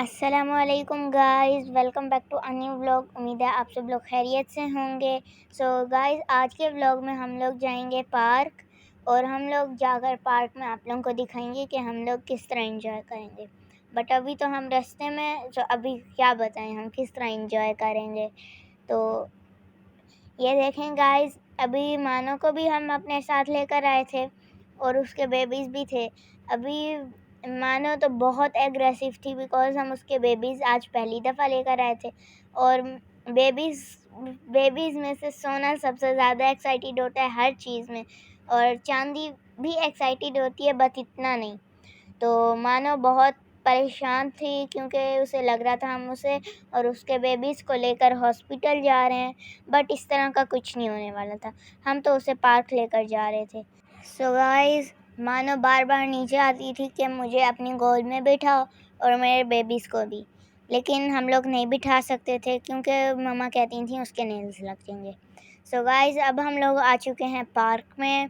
अस्सलामुअलैकुम guys, welcome back to a new vlog. उम्मीद है आप सब लोग खैरियत से होंगे। सो गाइस, आज के व्लॉग में हम लोग जाएंगे पार्क और हम लोग जाकर पार्क में आप लोगों को दिखाएंगे कि हम लोग किस तरह एंजॉय करेंगे। बट अभी तो हम रास्ते में, तो अभी क्या बताएं हम किस तरह एंजॉय करेंगे। तो ये देखें गाइस, अभी मानो को भी हम अपने साथ लेकर आए थे और उसके बेबीज़ भी थे। अभी मानो तो बहुत एग्रेसिव थी बिकॉज़ हम उसके बेबीज़ आज पहली दफ़ा लेकर आए थे। और बेबीज़ बेबीज़ में से सोना सबसे ज़्यादा एक्साइटेड होता है हर चीज़ में, और चांदी भी एक्साइटेड होती है, बट इतना नहीं। तो मानो बहुत परेशान थी क्योंकि उसे लग रहा था हम उसे और उसके बेबीज़ को लेकर हॉस्पिटल जा रहे हैं, बट इस तरह का कुछ नहीं होने वाला था। हम तो उसे पार्क लेकर जा रहे थे। सो गाइस, मानो बार बार नीचे आती थी कि मुझे अपनी गोद में बिठाओ और मेरे बेबीज़ को भी, लेकिन हम लोग नहीं बिठा सकते थे क्योंकि मम्मा कहती थी उसके नेल्स लग जाएंगे। सो गाइस, अब हम लोग आ चुके हैं पार्क में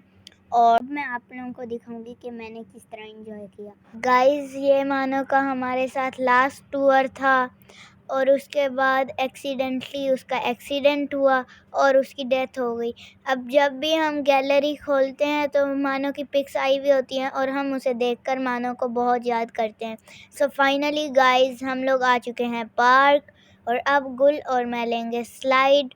और मैं आप लोगों को दिखाऊंगी कि मैंने किस तरह एंजॉय किया। गाइस, ये मानो का हमारे साथ लास्ट टूर था और उसके बाद एक्सीडेंटली उसका एक्सीडेंट हुआ और उसकी डेथ हो गई। अब जब भी हम गैलरी खोलते हैं तो मानो की पिक्स आई हुई होती हैं और हम उसे देखकर मानो को बहुत याद करते हैं। सो फाइनली गाइस, हम लोग आ चुके हैं पार्क और अब गुल और मैं लेंगे स्लाइड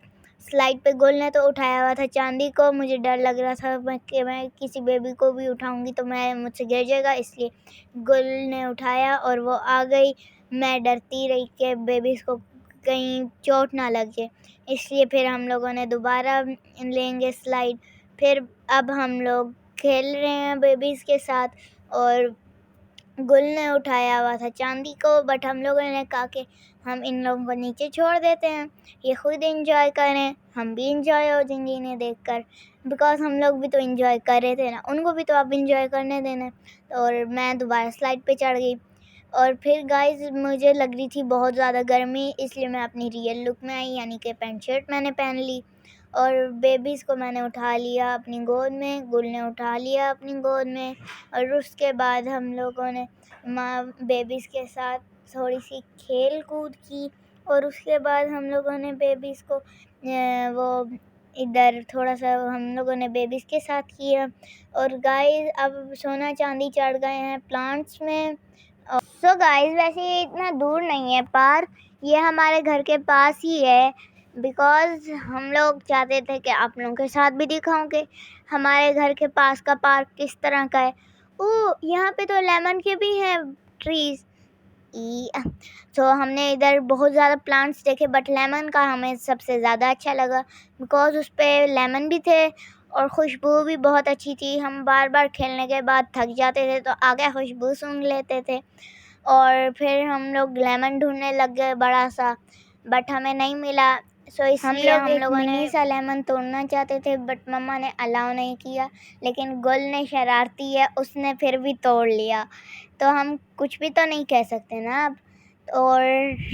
पे गुल ने तो उठाया हुआ था चांदी को। मुझे डर लग रहा था कि मैं किसी बेबी को भी उठाऊंगी तो मैं मुझसे गिर जाएगा, इसलिए गुल ने उठाया और वो आ गई। मैं डरती रही कि बेबीज़ को कहीं चोट ना लग जाए, इसलिए फिर हम लोगों ने दोबारा लेंगे स्लाइड। फिर अब हम लोग खेल रहे हैं बेबीज़ के साथ और गुल ने उठाया हुआ था चांदी को, बट हम लोगों ने कहा कि हम इन लोगों को नीचे छोड़ देते हैं, ये खुद एंजॉय करें, हम भी एंजॉय हो जाएंगे इन्हें देखकर, बिकॉज हम लोग भी तो एंजॉय कर रहे थे ना, उनको भी तो अब एंजॉय करने देना। और मैं दोबारा स्लाइड पे चढ़ गई और फिर गाइस मुझे लग रही थी बहुत ज़्यादा गर्मी, इसलिए मैं अपनी रियल लुक में आई, यानी कि पैंट शर्ट मैंने पहन ली और बेबीज़ को मैंने उठा लिया अपनी गोद में, गुल ने उठा लिया अपनी गोद में। और उसके बाद हम लोगों ने माँ बेबीज़ के साथ थोड़ी सी खेल कूद की और उसके बाद हम लोगों ने बेबीज़ को वो इधर थोड़ा सा हम लोगों ने बेबीज़ के साथ किया। और गाइस, अब सोना चांदी चढ़ गए हैं प्लांट्स में। सो गाइस, वैसे ये इतना दूर नहीं है पार्क, ये हमारे घर के पास ही है, बिकॉज़ हम लोग चाहते थे कि आप लोगों के साथ भी दिखाऊं कि हमारे घर के पास का पार्क किस तरह का है। ओह, यहाँ पे तो लेमन के भी हैं ट्रीज़। तो हमने इधर बहुत ज़्यादा प्लांट्स देखे, बट लेमन का हमें सबसे ज़्यादा अच्छा लगा बिकॉज़ उस पे लेमन भी थे और खुशबू भी बहुत अच्छी थी। हम बार बार खेलने के बाद थक जाते थे तो आगे खुशबू सूंघ लेते थे और फिर हम लोग लेमन ढूंढने लग गए बड़ा सा, बट हमें नहीं मिला। सो इसलिए हम लोगों ने मिनी सा लेमन तोड़ना चाहते थे, बट मम्मा ने अलाउ नहीं किया, लेकिन गुल ने शरारती है, उसने फिर भी तोड़ लिया, तो हम कुछ भी तो नहीं कह सकते ना अब। और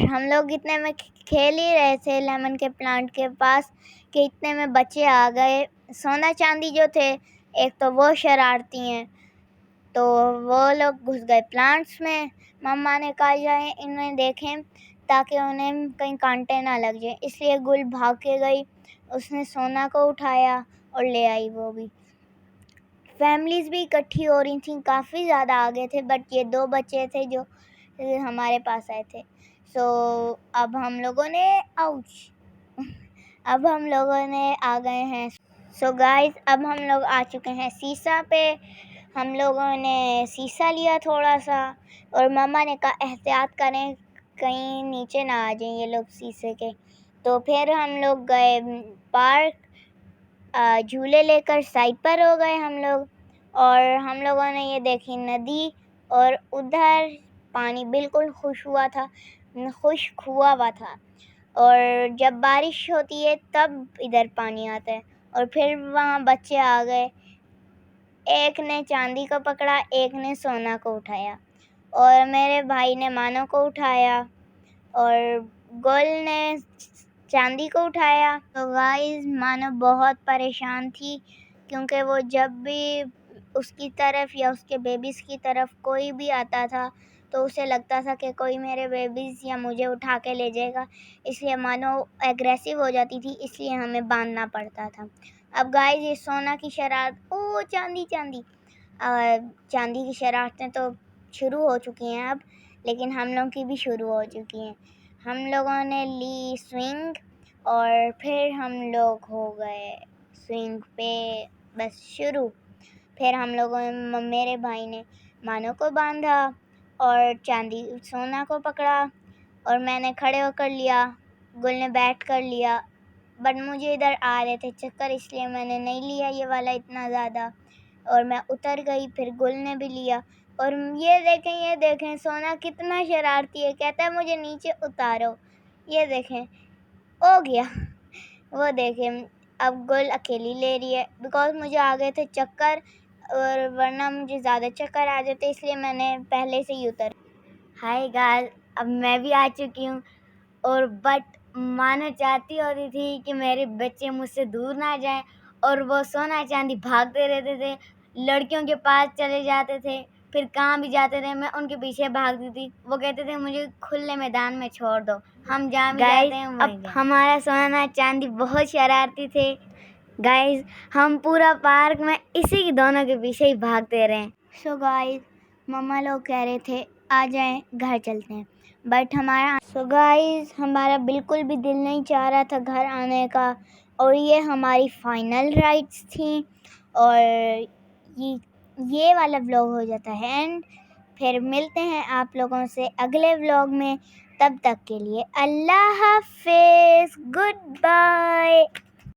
हम लोग इतने में खेल ही रहे थे लेमन के प्लांट के पास कि इतने में बच्चे आ गए। सोना चांदी जो थे, एक तो वो शरारती हैं, तो वो लोग घुस गए प्लांट्स में। मम्मा ने कहा जाए इन्हें देखें ताकि उन्हें कहीं कांटे ना लग जाए, इसलिए गुल भाग के गई, उसने सोना को उठाया और ले आई वो भी। फैमिलीज़ भी इकट्ठी हो रही थी, काफ़ी ज़्यादा आ गए थे, बट ये 2 बच्चे थे जो हमारे पास आए थे। सो अब हम लोगों ने अब हम लोगों ने आ गए हैं। सो गाइस, अब हम लोग आ चुके हैं शीशा पे। हम लोगों ने शीशा लिया थोड़ा सा और मम्मा ने कहा एहतियात करें कहीं नीचे ना आ जाएं ये लोग शीशे के। तो फिर हम लोग गए पार्क, झूले लेकर साइड पर हो गए हम लोग और हम लोगों ने ये देखी नदी और उधर पानी बिल्कुल खुश्क हुआ हुआ था। और जब बारिश होती है तब इधर पानी आता है। और फिर वहाँ बच्चे आ गए, एक ने चांदी को पकड़ा, एक ने सोना को उठाया और मेरे भाई ने मानो को उठाया और गुल ने चांदी को उठाया। तो गाइस, मानो बहुत परेशान थी क्योंकि वो जब भी उसकी तरफ या उसके बेबीज़ की तरफ कोई भी आता था तो उसे लगता था कि कोई मेरे बेबीज़ या मुझे उठा के ले जाएगा, इसलिए मानो एग्रेसिव हो जाती थी, इसलिए हमें बांधना पड़ता था। अब गाइस ये सोना की शरारत, ओह चांदी चांदी, चांदी की शरारतें तो शुरू हो चुकी हैं अब, लेकिन हम लोगों की भी शुरू हो चुकी हैं। हम लोगों ने ली स्विंग और फिर हम लोग हो गए स्विंग पे बस शुरू। फिर हम लोगों ने, मेरे भाई ने मानो को बांधा और चांदी सोना को पकड़ा और मैंने खड़े होकर लिया, गुल ने बैठ कर लिया, बट मुझे इधर आ रहे थे चक्कर, इसलिए मैंने नहीं लिया ये वाला इतना ज़्यादा और मैं उतर गई। फिर गुल ने भी लिया और ये देखें सोना कितना शरारती है, कहता है मुझे नीचे उतारो। ये देखें हो गया। वो देखें अब गुल अकेली ले रही है, बिकॉज मुझे आ गए थे चक्कर और वरना मुझे ज़्यादा चक्कर आ जाते, इसलिए मैंने पहले से ही उतर। हाय गाइस, अब मैं भी आ चुकी हूँ और बट मानो चाहती होती थी कि मेरे बच्चे मुझसे दूर ना जाएं और वो सोना चांदी भागते रहते थे, लड़कियों के पास चले जाते थे, फिर कहाँ भी जाते थे मैं उनके पीछे भागती थी। वो कहते थे मुझे खुले मैदान में छोड़ दो, हम जहाँ भी जाते हैं वहीं अब हमारा सोना चांदी बहुत शरारती थे गाइस, हम पूरा पार्क में इसी के दोनों के पीछे ही भागते रहे। सो गाइस मम्मा लोग कह रहे थे आ जाएं घर चलते हैं, बट हमारा बिल्कुल भी दिल नहीं चाह रहा था घर आने का और ये हमारी फाइनल राइड्स थी और ये वाला व्लॉग हो जाता है एंड। फिर मिलते हैं आप लोगों से अगले व्लॉग में, तब तक के लिए अल्लाह हाफिज़, गुड बाय।